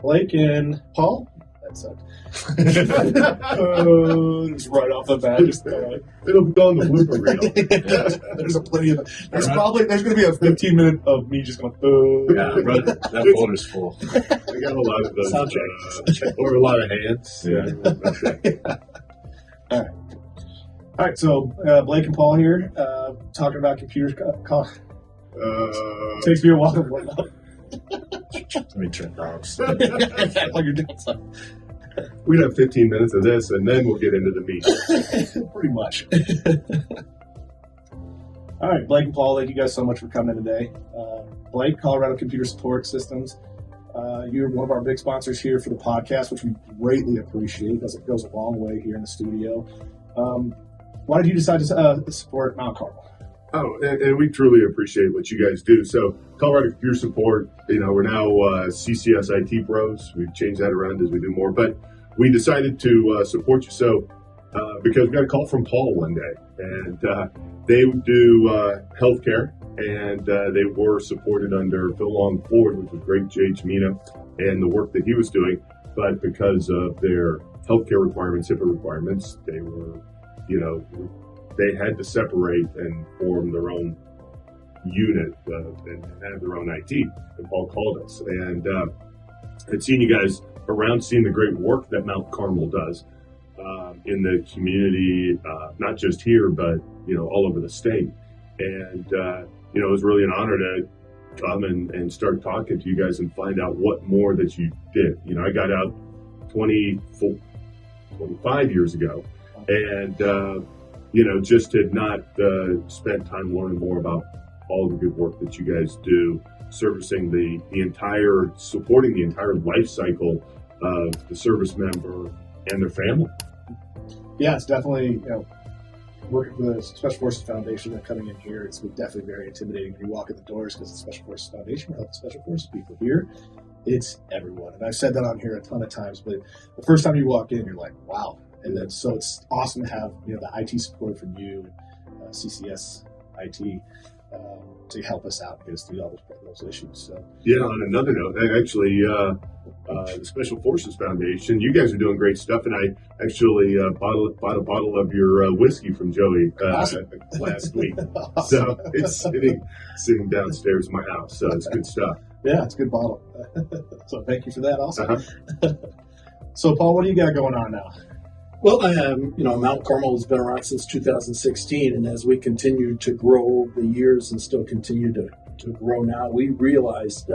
Blake and Paul. That sucked. Just right off the bat. It'll go on the blooper reel. There's going to be a 15-minute of me just going. That folder's full. I got a lot of those. Or a lot of hands. All right. So Blake and Paul here talking about computers. Takes me a while to warm up. Let me turn knobs. While you're doing something. We'd have 15 minutes of this, and then we'll get into the meat. Pretty much. All right, Blake and Paul, thank you guys so much for coming today. Blake, Colorado Computer Support Systems. You're one of our big sponsors here for the podcast, which we greatly appreciate because it goes a long way here in the studio. Why did you decide to support Mount Carmel? Oh, and we truly appreciate what you guys do. So, Colorado Computer Support, we're now CCS IT Pros. We've changed that around as we do more. But we decided to support you because we got a call from Paul one day. And they do healthcare, and they were supported under Phil Long Ford, which was great, J.H. Mina, and the work that he was doing. But because of their healthcare requirements, HIPAA requirements, they were, they had to separate and form their own unit and have their own IT. And Paul called us. And I'd seen you guys around, seeing the great work that Mount Carmel does in the community, not just here, but, all over the state. And, it was really an honor to come and start talking to you guys and find out what more that you did. I got out 25 years ago and, just had not spent time learning more about all the good work that you guys do, servicing supporting the entire life cycle of the service member and their family. Yeah, it's definitely, working for the Special Forces Foundation and coming in here, it's definitely very intimidating when you walk in the doors because the Special Forces Foundation, we help the Special Forces people here. It's everyone. And I've said that on here a ton of times, but the first time you walk in, you're like, wow. And then, so it's awesome to have, the IT support from you and CCS IT to help us out and get us through all those issues. So yeah, on another note, actually, the Special Forces Foundation, you guys are doing great stuff, and I actually bought a bottle of your whiskey from Joey last week. Awesome. So it's sitting downstairs in my house. So it's good stuff. Yeah, it's a good bottle. So thank you for that. Also, Uh-huh. So Paul, what do you got going on now? Well, Mount Carmel has been around since 2016, and as we continue to grow over the years and still continue to grow now, we realized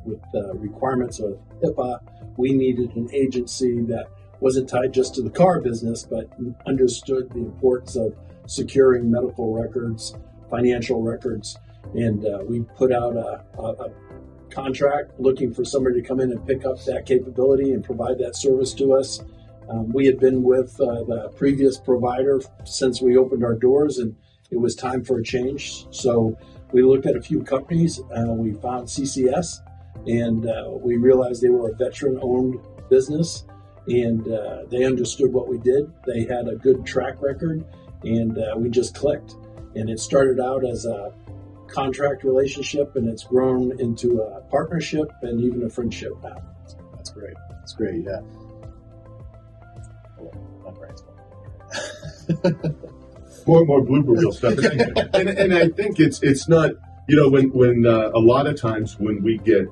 with the requirements of HIPAA, we needed an agency that wasn't tied just to the car business, but understood the importance of securing medical records, financial records, and we put out a contract looking for somebody to come in and pick up that capability and provide that service to us. We had been with the previous provider since we opened our doors, and it was time for a change. So we looked at a few companies. We found CCS, and we realized they were a veteran-owned business, and they understood what we did. They had a good track record, and we just clicked. And it started out as a contract relationship, and it's grown into a partnership and even a friendship now. That's great. That's great. Yeah. more blooper reel stuff, and I think it's not, when a lot of times when we get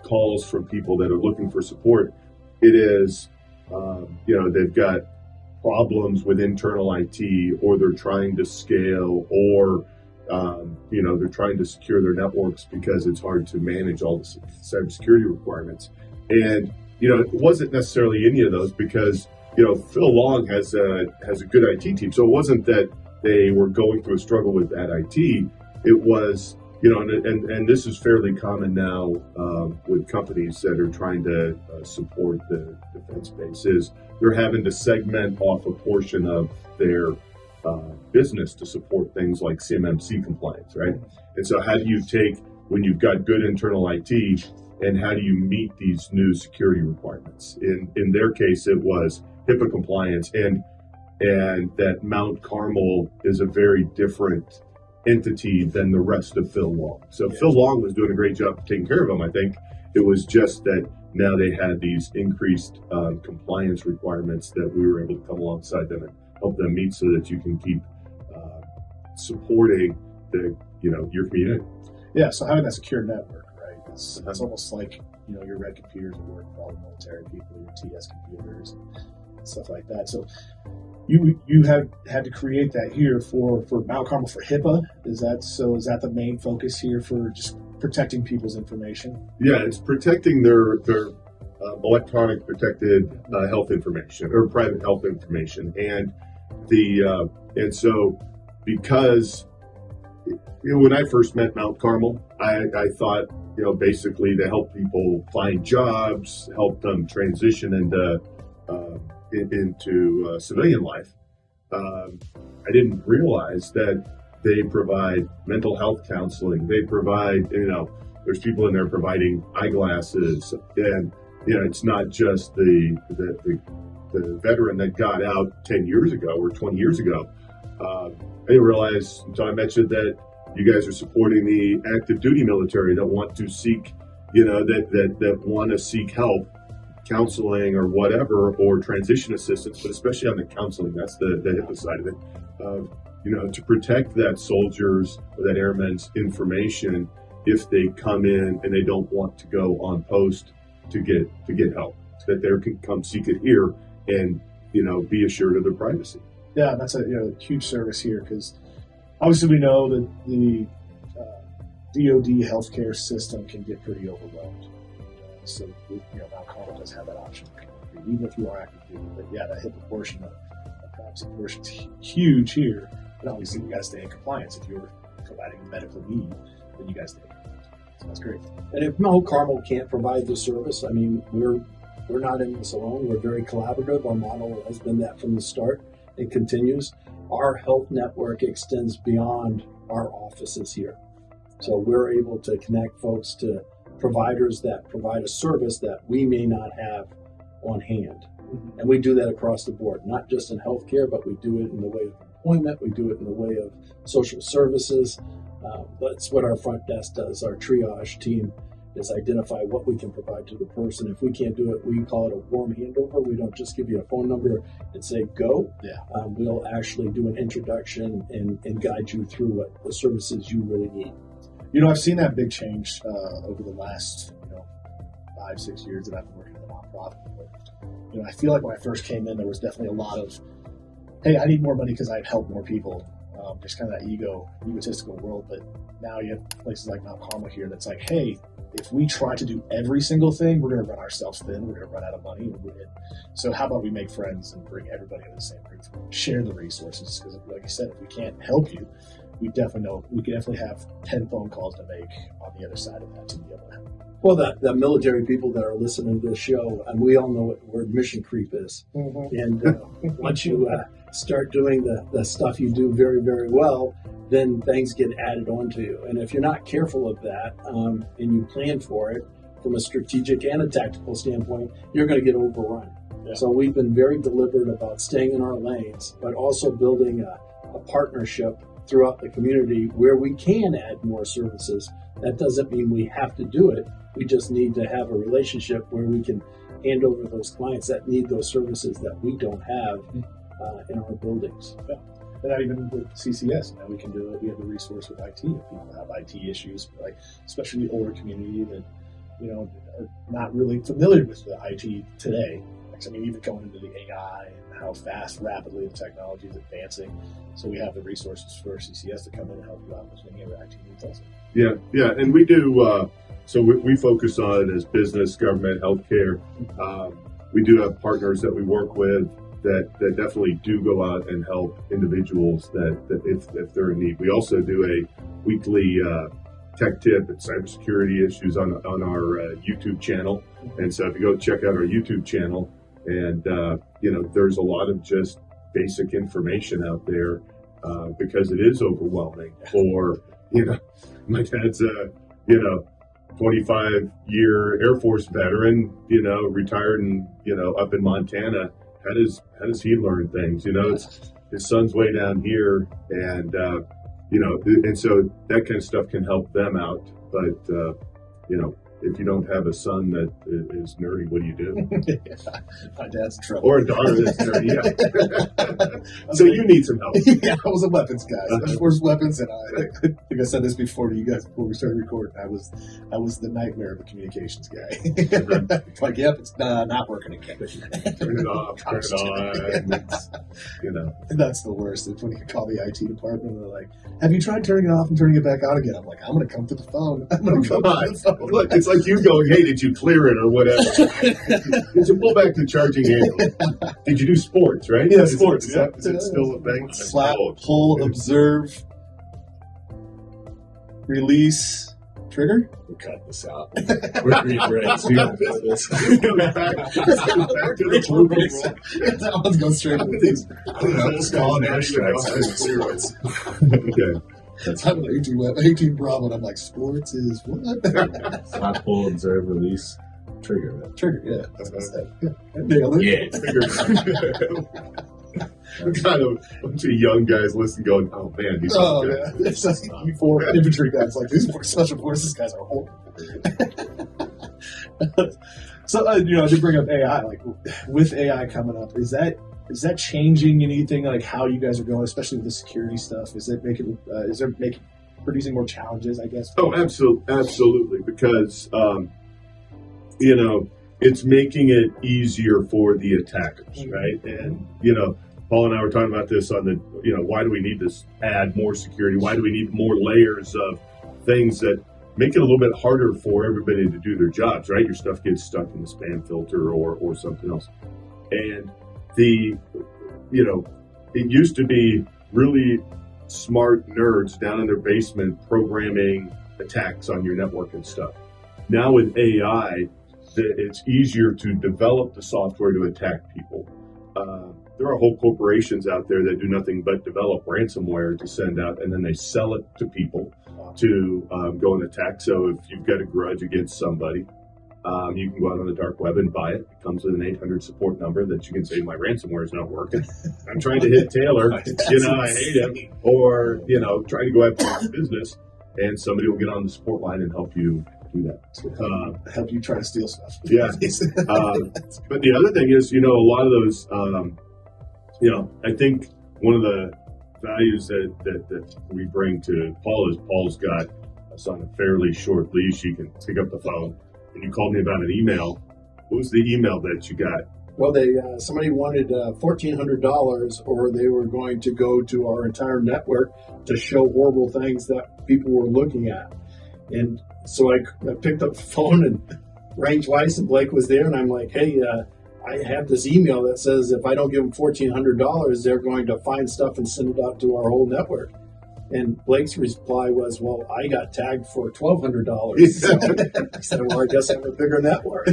calls from people that are looking for support, it is they've got problems with internal IT, or they're trying to scale, or they're trying to secure their networks because it's hard to manage all the cybersecurity requirements. And it wasn't necessarily any of those, because Phil Long has a good IT team. So it wasn't that they were going through a struggle with that IT. It was, and this is fairly common now with companies that are trying to support the defense base, is they're having to segment off a portion of their business to support things like CMMC compliance, right? And so how do you take, when you've got good internal IT, and how do you meet these new security requirements? In their case, it was HIPAA compliance, and that Mount Carmel is a very different entity than the rest of Phil Long. So Phil Long was doing a great job taking care of them. I think it was just that now they had these increased compliance requirements that we were able to come alongside them and help them meet so that you can keep supporting your community. Yeah, so having that secure network, right? It's almost like your red computers at work for all the military people, your TS computers and stuff like that. So you have had to create that here for Mount Carmel for HIPAA. Is that the main focus here for just protecting people's information? Yeah, it's protecting their electronic protected health information or private health information, and so because when I first met Mount Carmel, I thought basically to help people find jobs, help them transition into civilian life. I didn't realize that they provide mental health counseling. They provide, there's people in there providing eyeglasses, and it's not just the veteran that got out 10 years ago or 20 years ago. I didn't realize until I mentioned that you guys are supporting the active duty military that want to seek, that want to seek help, counseling or whatever, or transition assistance, but especially on the counseling. That's the HIPAA side of it. To protect that soldier's or that airman's information if they come in and they don't want to go on post to get help, that they can come seek it here and be assured of their privacy. Yeah, that's a huge service here, because obviously we know that the DoD healthcare system can get pretty overwhelmed. So Mount Carmel does have that option, even if you are active duty. But yeah, that HIPAA portion of privacy portion is huge here. And obviously, you guys stay in compliance. If you're providing a medical need, then you guys stay in compliance. So that's great. And if Mount Carmel can't provide the service, I mean, we're not in this alone. We're very collaborative. Our model has been that from the start. It continues. Our health network extends beyond our offices here. So we're able to connect folks to providers that provide a service that we may not have on hand. Mm-hmm. And we do that across the board, not just in healthcare, but we do it in the way of employment. We do it in the way of social services. That's what our front desk does. Our triage team is identify what we can provide to the person. If we can't do it, we call it a warm handover. We don't just give you a phone number and say, go. Yeah. We'll actually do an introduction and guide you through what the services you really need. I've seen that big change over the last 5-6 years that I've been working in the nonprofit. But, I feel like when I first came in, there was definitely a lot of, hey, I need more money because I'd help more people. Just kind of that egotistical world. But now you have places like Mount Carmel here that's like, hey, if we try to do every single thing, we're going to run ourselves thin. We're going to run out of money. So how about we make friends and bring everybody under the same roof, share the resources? Because like you said, if we can't help you, we definitely have 10 phone calls to make on the other side of that to be able to help. Well, the military people that are listening to this show, and we all know what the word mission creep is. Mm-hmm. And once you start doing the stuff you do very, very well, then things get added onto you. And if you're not careful of that and you plan for it from a strategic and a tactical standpoint, you're going to get overrun. Yeah. So we've been very deliberate about staying in our lanes, but also building a partnership throughout the community where we can add more services. That doesn't mean we have to do it. We just need to have a relationship where we can hand over those clients that need those services that we don't have in our buildings. Yeah. And not even with CCS, now we can do it. We have a resource with IT if people have IT issues, like especially the older community that are not really familiar with the IT today. I mean, even going into the AI and how fast, rapidly the technology is advancing. So we have the resources for CCS to come in and help you out with any of your IT needs also. Yeah, and we do. So we focus on as business, government, healthcare. We do have partners that we work with that definitely do go out and help individuals that if they're in need. We also do a weekly tech tip and cybersecurity issues on our YouTube channel. And so if you go check out our YouTube channel, and there's a lot of just basic information out there because it is overwhelming. Or my dad's a 25-year Air Force veteran, retired and up in Montana. How does he learn things? His son's way down here, and and so that kind of stuff can help them out. But if you don't have a son that is nerdy, what do you do? My dad's in trouble. Or a daughter that's nerdy, yeah. So you need some help. Yeah, I was a weapons guy. Special Forces weapons, and I think I said this before to you guys before we started recording. I was the nightmare of a communications guy. It's like, yep, it's not working again. Turn it off, turn it on. It's, And that's the worst. It's when you call the IT department and they're like, have you tried turning it off and turning it back on again? I'm like, I'm going to come to the phone. I'm going to come to the phone. Look, it's like you going, hey, did you clear it or whatever? Did you pull back the charging handle? Did you do sports, right? Yeah, sports. Is it still a thing? Slap, pull, observe, release, trigger? We cut this out. We're rebranding. We don't do this. back to the blueprint. That one's going straight to these. I don't know. It's called abstracts. Steroids. Okay. I'm like 18 Bravo, and I'm like, sports is what? Slap, pull, observe, release, trigger. Right? Trigger, yeah. That's what I said. Yeah. Nailed it. Kind of a bunch of young guys listening, going, "Oh man, he's so Oh, good." yeah. It's like you four infantry guys. Like, these special forces guys are horrible. So, to bring up AI, like with AI coming up, is that changing anything, like how you guys are going, especially with the security stuff? Is it producing more challenges, I guess? Oh, absolutely, because it's making it easier for the attackers, right? And Paul and I were talking about this on the, why do we need to add more security? Why do we need more layers of things that make it a little bit harder for everybody to do their jobs, right? Your stuff gets stuck in the spam filter or something else. And it used to be really smart nerds down in their basement programming attacks on your network and stuff. Now with AI, it's easier to develop the software to attack people. There are whole corporations out there that do nothing but develop ransomware to send out, and then they sell it to people to go and attack. So if you've got a grudge against somebody, you can go out on the dark web and buy it. It comes with an 800 support number that you can say, my ransomware is not working. I'm trying to hit Taylor, I hate him, or, trying to go after his business, and somebody will get on the support line and help you do that. Help you try to steal stuff. Yeah. But the other thing is, a lot of those, I think one of the values that we bring to Paul is Paul's got us on a fairly short leash. He can pick up the phone. And you called me about an email. What was the email that you got? Well, somebody wanted $1,400, or they were going to go to our entire network to show horrible things that people were looking at. And so I picked up the phone and rang twice, and Blake was there, and I'm like, hey, I have this email that says if I don't give them $1,400, they're going to find stuff and send it out to our whole network. And Blake's reply was, well, I got tagged for $1,200. So I said, well, I guess I have a bigger network.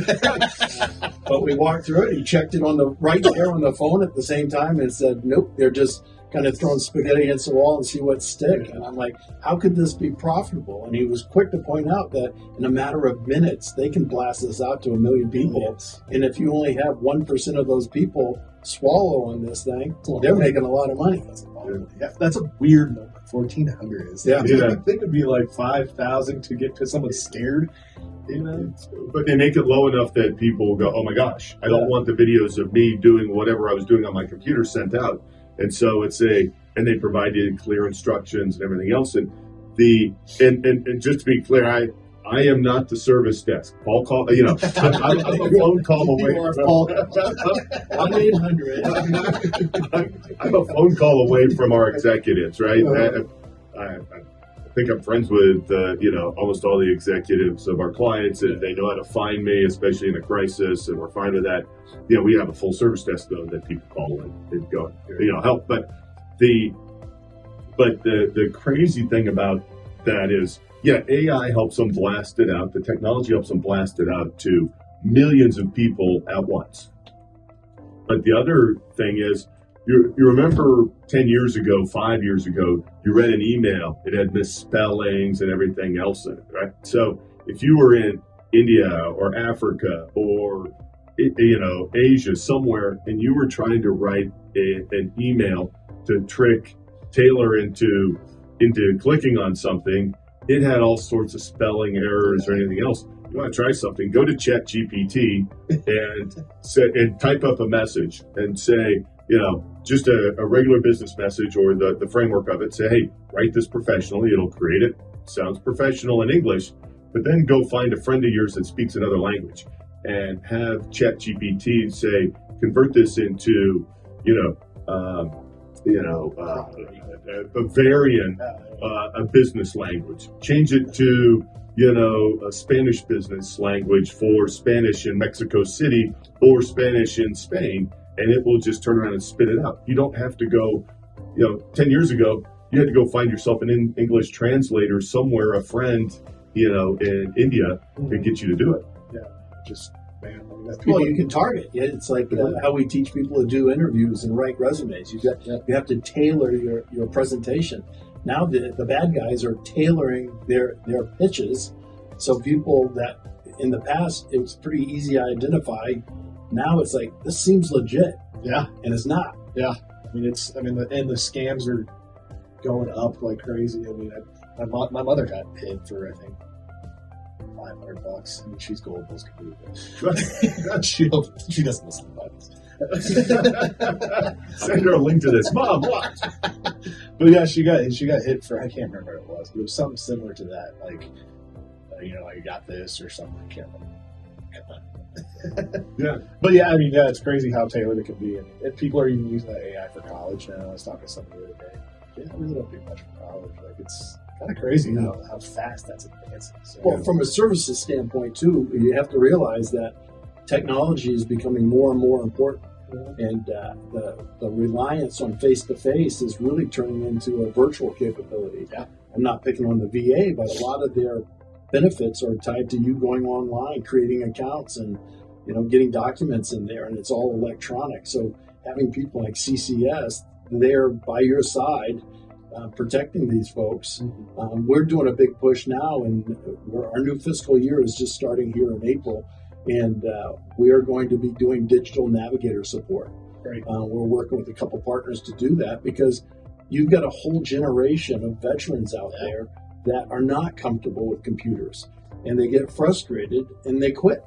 But we walked through it. He checked it on the right there on the phone at the same time and said, nope, they're just kind of throwing spaghetti against the wall and see what stick. And I'm like, how could this be profitable? And he was quick to point out that in a matter of minutes, they can blast this out to 1 million people. Yes. And if you only have 1% of those people swallowing this thing, they're making a lot of money. That's a weird number. 1,400 is. Yeah. I think it'd be like 5,000 to get to someone scared. But they make it low enough that people go, oh my gosh, I don't want the videos of me doing whatever I was doing on my computer sent out. And so and they provided clear instructions and everything else. And and just to be clear, I am not the service desk. Paul called, I'm a phone call away. I'm 800. I'm a phone call away from our executives, right? I think I'm friends with, almost all the executives of our clients, and they know how to find me, especially in a crisis, and we're fine with that. We have a full service desk, though, that people call and go, help. But the crazy thing about that is, AI helps them blast it out. The technology helps them blast it out to millions of people at once. But the other thing is, you remember 10 years ago, 5 years ago, you read an email. It had misspellings and everything else in it, right? So if you were in India or Africa or, Asia somewhere, and you were trying to write an email to trick Taylor into clicking on something, it had all sorts of spelling errors or anything else. you want to try something, go to ChatGPT and type up a message and say, just a regular business message or the framework of it. Say, hey, write this professionally. It'll create it. Sounds professional in English, but then go find a friend of yours that speaks another language and have ChatGPT say, convert this into, Bavarian, a business language. Change it to, a Spanish business language for Spanish in Mexico City or Spanish in Spain, and it will just turn around and spit it out. You don't have to go, 10 years ago, you had to go find yourself an English translator somewhere, a friend, in India to get you to do it. Yeah, just, man. Well, you can target. Yeah, it's like how we teach people to do interviews and write resumes. You have to tailor your presentation. Now the bad guys are tailoring their pitches, so people that in the past it was pretty easy to identify. Now it's like, this seems legit. Yeah, and it's not. Yeah, the scams are going up like crazy. I mean, my mother got hit for, I think, $500. I mean, she's gold, those can be. She doesn't listen to Bibles. Send her a link to this. Mom, what? But yeah, she got hit for, I can't remember what it was, but it was something similar to that. Like, I got this or something. I can't remember. Yeah. But yeah, I mean, yeah, it's crazy how tailored it can be. And people are even using that AI for college now. I was talking to somebody the other day. Yeah, I really don't do much for college. Like, it's kind of crazy how fast that's advancing. So, well, from a services standpoint, too, you have to realize that technology is becoming more and more important. And the reliance on face-to-face is really turning into a virtual capability. Yeah. I'm not picking on the VA, but a lot of their benefits are tied to you going online, creating accounts, and getting documents in there, and it's all electronic. So having people like CCS there by your side, protecting these folks. We're doing a big push now, and our new fiscal year is just starting here in April, and we are going to be doing digital navigator support. Right. We're working with a couple partners to do that because you've got a whole generation of veterans out there that are not comfortable with computers, and they get frustrated and they quit.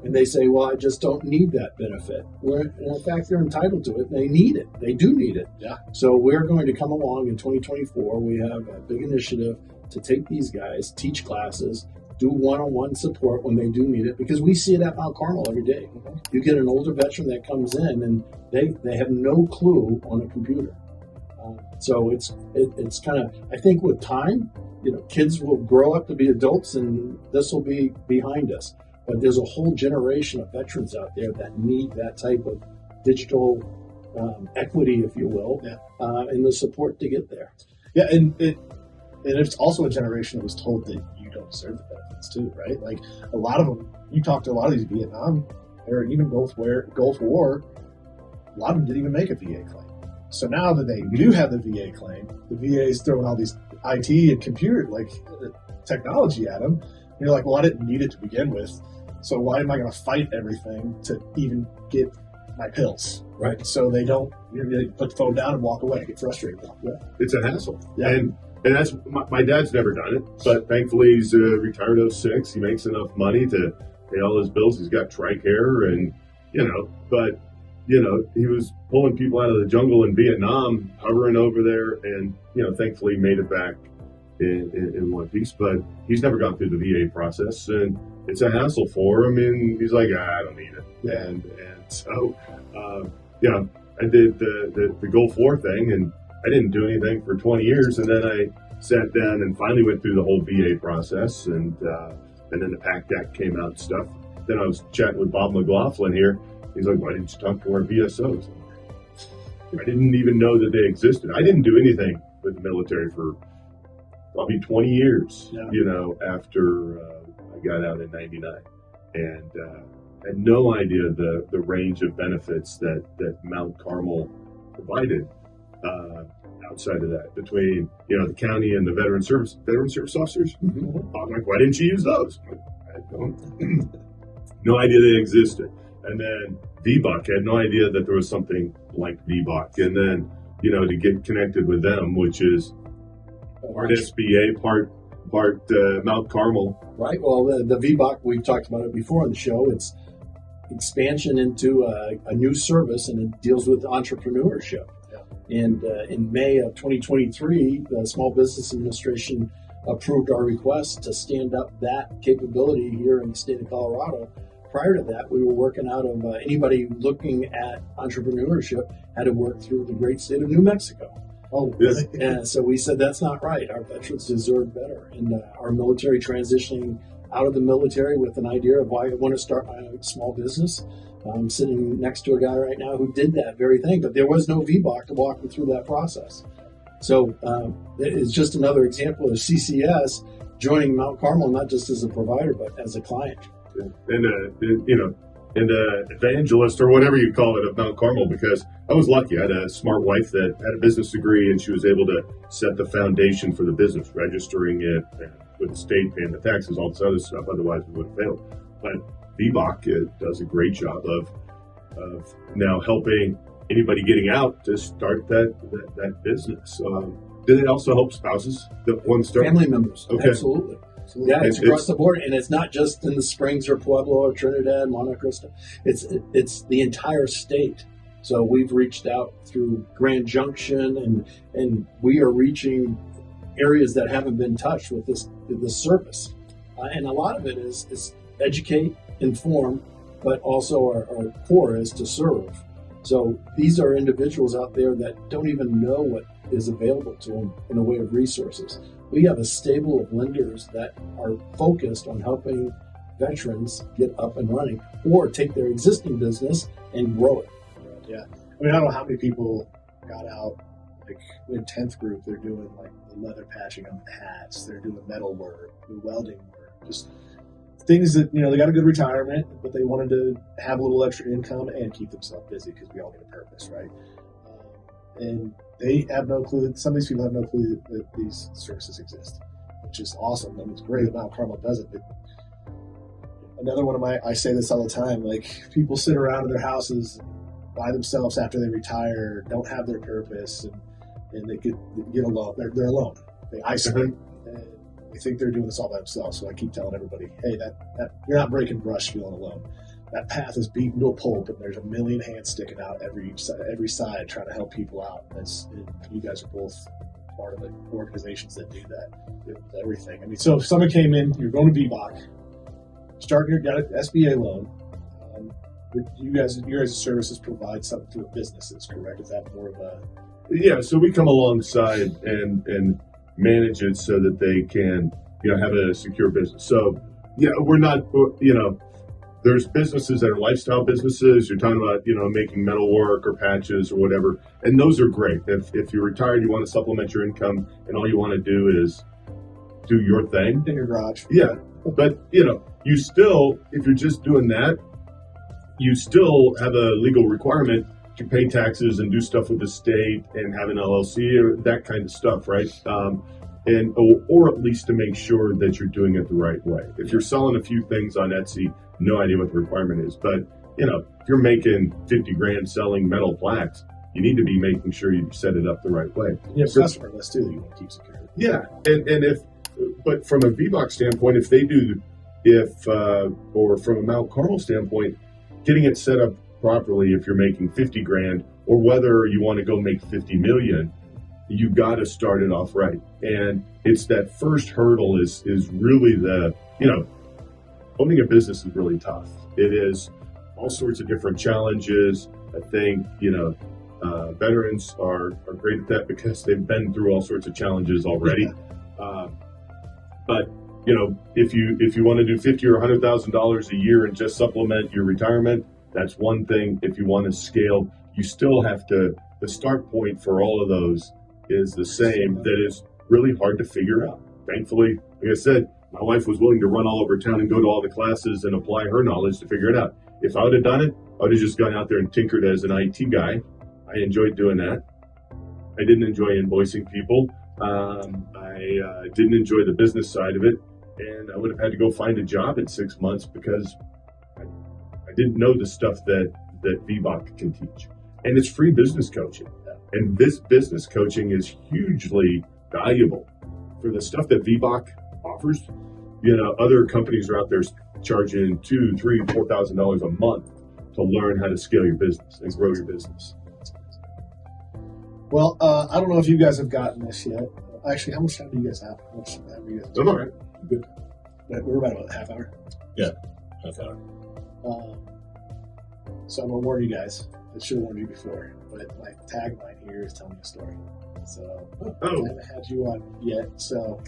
And they say, well, I just don't need that benefit. Where, in fact, they're entitled to it. They need it. They do need it. Yeah. So we're going to come along in 2024. We have a big initiative to take these guys, teach classes, do one-on-one support when they do need it, because we see it at Mount Carmel every day. You get an older veteran that comes in, and they have no clue on a computer. So it's kind of, I think with time, kids will grow up to be adults, and this will be behind us. But there's a whole generation of veterans out there that need that type of digital equity, if you will, and the support to get there. Yeah, and it's also a generation that was told that you don't deserve the benefits too, right? Like a lot of them, you talk to a lot of these Vietnam or even Gulf War, a lot of them didn't even make a VA claim. So now that they do have the VA claim, the VA is throwing all these IT and computer technology at them. And you're like, well, I didn't need it to begin with. So why am I going to fight everything to even get my pills? Right. So they don't they put the phone down and walk away, get frustrated. It's a hassle. Yeah. And that's, my dad's never done it, but thankfully he's retired 06. He makes enough money to pay all his bills. He's got TRICARE and, but, he was pulling people out of the jungle in Vietnam, hovering over there, and, thankfully made it back in one piece, but he's never gone through the VA process, and it's a hassle for him, and he's like, I don't need it. Yeah. And so, I did the Gulf War thing, and I didn't do anything for 20 years, and then I sat down and finally went through the whole VA process, and then the PACT Act came out and stuff. Then I was chatting with Bob McLaughlin here. He's like, why didn't you talk to our VSOs? I didn't even know that they existed. I didn't do anything with the military for probably 20 years, after I got out in 99. And had no idea the range of benefits that Mount Carmel provided outside of that, between, the county and the veteran service officers. Mm-hmm. I'm like, why didn't you use those? I don't. No idea they existed. And then VBUC, had no idea that there was something like VBUC. And then, to get connected with them, which is part SBA, part Bart, Mount Carmel. Right. Well, the VBOC, we've talked about it before on the show. It's expansion into a new service, and it deals with entrepreneurship. Yeah. And in May of 2023, the Small Business Administration approved our request to stand up that capability here in the state of Colorado. Prior to that, we were working out of anybody looking at entrepreneurship had to work through the great state of New Mexico. Oh, Yes. And so we said that's not right. Our veterans deserve better. And our military transitioning out of the military with an idea of why I want to start my small business. I'm sitting next to a guy right now who did that very thing, but there was no VBOC to walk me through that process. So it's just another example of CCS joining Mount Carmel, not just as a provider, but as a client. And evangelist or whatever you call it of Mount Carmel, because I was lucky. I had a smart wife that had a business degree, and she was able to set the foundation for the business, registering it with the state, paying the taxes, all this other stuff. Otherwise, we would have failed. But VBOC does a great job of now helping anybody getting out to start that business. Did it also help spouses that want to start? Family members, Okay. Absolutely. Yeah, it's across the board, and it's not just in the Springs or Pueblo or Trinidad, Monte Cristo. It's the entire state. So we've reached out through Grand Junction, and we are reaching areas that haven't been touched with this service. And a lot of it is educate, inform, but also our core is to serve. So these are individuals out there that don't even know what is available to them in the way of resources. We have a stable of lenders that are focused on helping veterans get up and running or take their existing business and grow it. Yeah. I mean, I don't know how many people got out. Like in 10th group, they're doing like the leather patching on the hats. They're doing metal work, the welding work, just things that, they got a good retirement, but they wanted to have a little extra income and keep themselves busy because we all need a purpose, right? And they have no clue. Some of these people have no clue that these services exist, which is awesome. I mean, it's great that Mount Carmel does it. But another one of I say this all the time, like people sit around in their houses by themselves after they retire, don't have their purpose, and they get alone. They're alone. They isolate. And they think they're doing this all by themselves. So I keep telling everybody, hey, that you're not breaking brush feeling alone. That path is beaten to a pulp, and there's a million hands sticking out every side trying to help people out. And you guys are both part of the organizations that do that. With everything. I mean, so if someone came in, you're going to VBOC, got an SBA loan. You guys' services provide something to the businesses, correct? Is that more of a... Yeah, so we come alongside and manage it so that they can, have a secure business. So, yeah, we're not, there's businesses that are lifestyle businesses. You're talking about, making metal work or patches or whatever. And those are great. If you're retired, you want to supplement your income, and all you want to do is do your thing. In your garage. Yeah. But, you still, if you're just doing that, you still have a legal requirement to pay taxes and do stuff with the state and have an LLC or that kind of stuff, right? Or at least to make sure that you're doing it the right way. If you're selling a few things on Etsy, no idea what the requirement is. But, if you're making 50 grand selling metal plaques, you need to be making sure you set it up the right way. You have customer list too that you want to keep secure. Yeah. But from a VBOC standpoint, or from a Mount Carmel standpoint, getting it set up properly, if you're making 50 grand or whether you want to go make 50 million, you got to start it off right. And it's that first hurdle is really owning a business is really tough. It is all sorts of different challenges. I think, veterans are great at that because they've been through all sorts of challenges already. But if you want to do $50,000 or $100,000 a year and just supplement your retirement, that's one thing. If you want to scale, you still have to. The start point for all of those is the same. That is really hard to figure out. Thankfully, like I said, my wife was willing to run all over town and go to all the classes and apply her knowledge to figure it out. If I would have done it, I would have just gone out there and tinkered as an IT guy. I enjoyed doing that. I didn't enjoy invoicing people. I didn't enjoy the business side of it. And I would have had to go find a job in 6 months because I didn't know the stuff that VBOC can teach. And it's free business coaching. And this business coaching is hugely valuable. For the stuff that VBOC offers. Other companies are out there charging $2,000, $3,000, $4,000 a month to learn how to scale your business and grow your business. Well, I don't know if you guys have gotten this yet. Actually, how much time do you guys have? How much time do you guys have? All right. Good. We're about a half hour. Yeah, half hour. So I'm going to warn you guys. I should have warned you before. But my tagline here is tell me a story. So I haven't had you on yet. So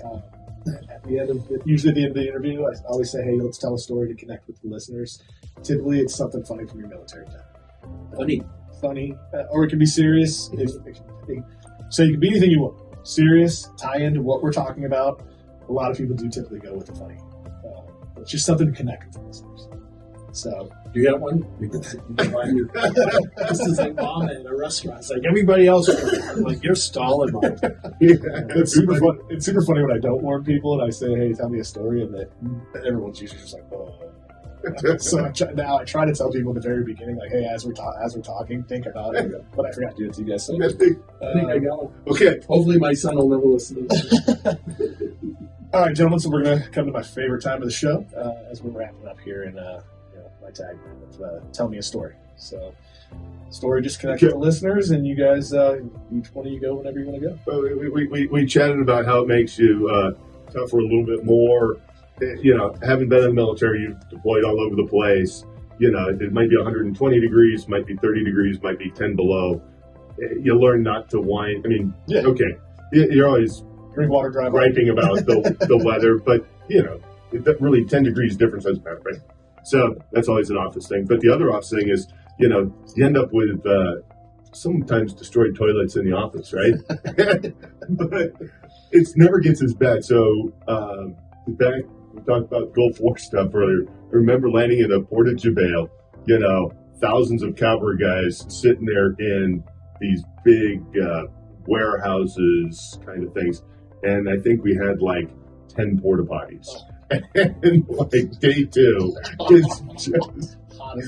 at the end usually at the end of the interview, I always say, hey, let's tell a story to connect with the listeners. Typically, it's something funny from your military time. Funny, or it can be serious. So you can be anything you want. Serious, tie into what we're talking about. A lot of people do typically go with the funny. It's just something to connect with the listeners. So, do you have one? This is like mom at a restaurant. It's like everybody else, like you're stalling, Mom. It's super fun. It's super funny when I don't warn people and I say, "Hey, tell me a story," and everyone's usually just like, "Oh." So I try to tell people at the very beginning, like, "Hey, as we're talking, think about it." But I forgot to do it to you guys. So, I think I got one. Okay. Hopefully, my son will never listen to this. All right, gentlemen. So we're going to come to my favorite time of the show as we're wrapping up here in my tagline of "Tell me a story." So, story just connect with the listeners, and you guys, each one of you go whenever you want to go. Well, we chatted about how it makes you tougher a little bit more. Having been in the military, you've deployed all over the place. It might be 120 degrees, might be 30 degrees, might be 10 below. You learn not to whine. I mean, okay, you're always drink water, drive griping about the weather, but really 10 degrees difference doesn't matter, right? So that's always an office thing. But the other office thing is, you end up with sometimes destroyed toilets in the office, right? But it never gets as bad. So back, we talked about Gulf War stuff earlier. I remember landing in a Port of Jebel, thousands of cavalry guys sitting there in these big warehouses kind of things. And I think we had like 10 porta potties. And like day two, it's just hot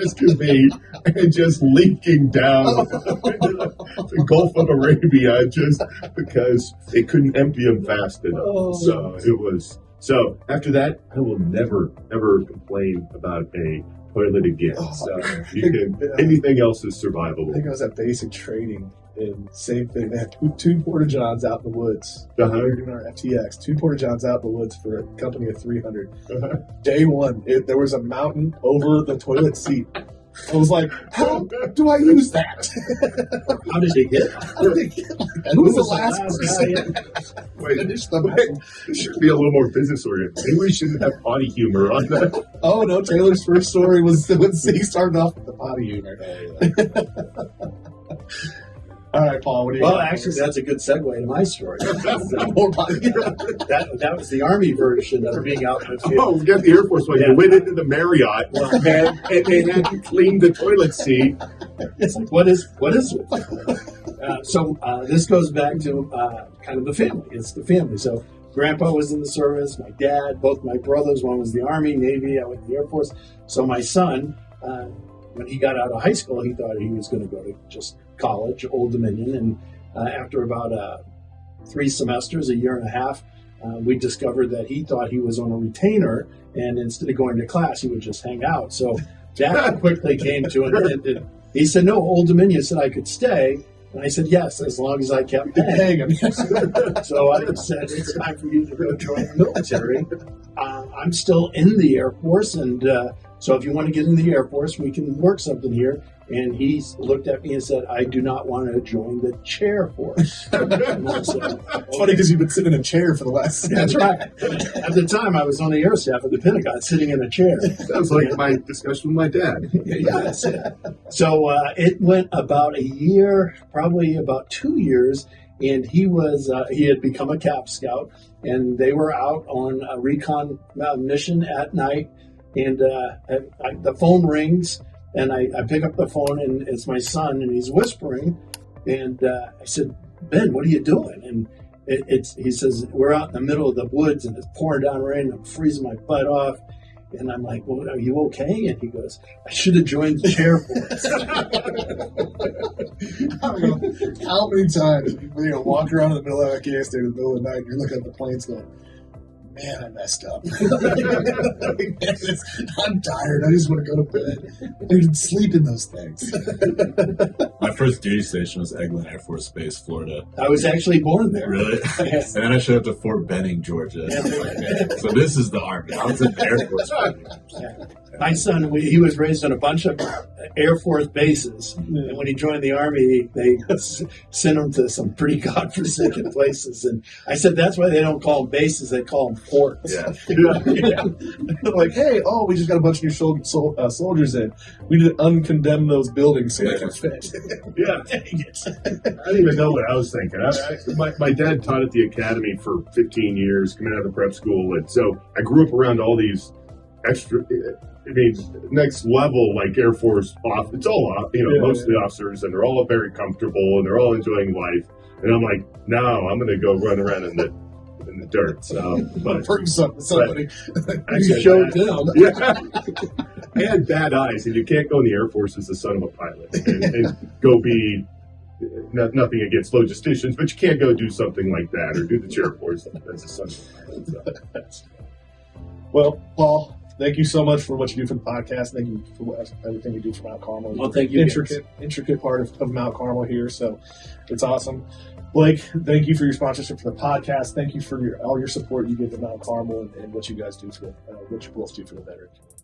as could be, and just leaking down the Gulf of Arabia just because they couldn't empty them fast enough. So it was. So after that, I will never ever complain about a toilet again. So anything else is survivable. I think I was at basic training. And same thing, they had two porta-johns out in the woods. We were doing our FTX, 2 porta-johns out in the woods for a company of 300. Day one, there was a mountain over the toilet seat. I was like, how do I use that? How did he get it? Who was the last person? Wait, this should be a little more business oriented. Maybe we shouldn't have potty humor on that. Oh, no, Taylor's first story was when he started off with the potty humor. All right, Paul, what do you got? Actually, that's a good segue to my story. That was the Army version of being out in the field. Oh, we got the Air Force one. You went into the Marriott and they had you clean the toilet seat. It's like, what is it? So this goes back to kind of the family. It's the family. So Grandpa was in the service, my dad, both my brothers. One was the Army, Navy, I went to the Air Force. So my son, when he got out of high school, he thought he was going to go to just college, Old Dominion, and after about 3 semesters, a year and a half, we discovered that he thought he was on a retainer, and instead of going to class, he would just hang out. So that quickly came to an end. And he said, no, Old Dominion said I could stay, and I said, yes, as long as I kept paying. So I said, it's time for you to go join the military. I'm still in the Air Force, and so if you want to get in the Air Force, we can work something here. And he looked at me and said, I do not want to join the chair force. And I said, it's funny because you've been sitting in a chair for the last... That's right. At the time, I was on the air staff at the Pentagon, sitting in a chair. Sounds like my discussion with my dad. Yes. So it went about a year, probably about 2 years, and he had become a Cap Scout, and they were out on a recon mission at night, and the phone rings, and I pick up the phone, and it's my son, and he's whispering, and I said, Ben, what are you doing? And he says, we're out in the middle of the woods, and it's pouring down rain, and I'm freezing my butt off. And I'm like, well, are you okay? And he goes, I should have joined the chair force. I don't know how many times walk around in the middle of Afghanistan in the middle of the night, and you're looking at the planes going, man, I messed up. Like, man, I'm tired. I just want to go to bed. I can sleep in those things. My first duty station was Eglin Air Force Base, Florida. I was actually born there. Really? Yes. And then I showed up to Fort Benning, Georgia. So this is the Army. I was in the Air Force. My son, he was raised on a bunch of Air Force bases, and when he joined the Army, they sent him to some pretty godforsaken places. And I said, that's why they don't call them bases; they call them forts. Yeah. Like, hey, we just got a bunch of new soldiers in. We need to uncondemn those buildings so they can fit. Yeah. Dang it. I didn't even know what I was thinking. My dad taught at the academy for 15 years, coming out of the prep school, and so I grew up around all these extra. I mean, next level, like Air Force off. It's all, mostly officers, and they're all very comfortable, and they're all enjoying life. And I'm like, no, I'm going to go run around in the dirt. So, but Prove somebody. You showed them. Yeah, I had bad eyes, and you can't go in the Air Force as the son of a pilot and go be. Nothing against logisticians, but you can't go do something like that or do the chair force as a son of a pilot. So. Well, Paul, thank you so much for what you do for the podcast. Thank you for everything you do for Mount Carmel. Well, thank you. Intricate part of Mount Carmel here, so it's awesome. Blake, thank you for your sponsorship for the podcast. Thank you for all your support you give to Mount Carmel and what you guys do what you both do for the veteran community.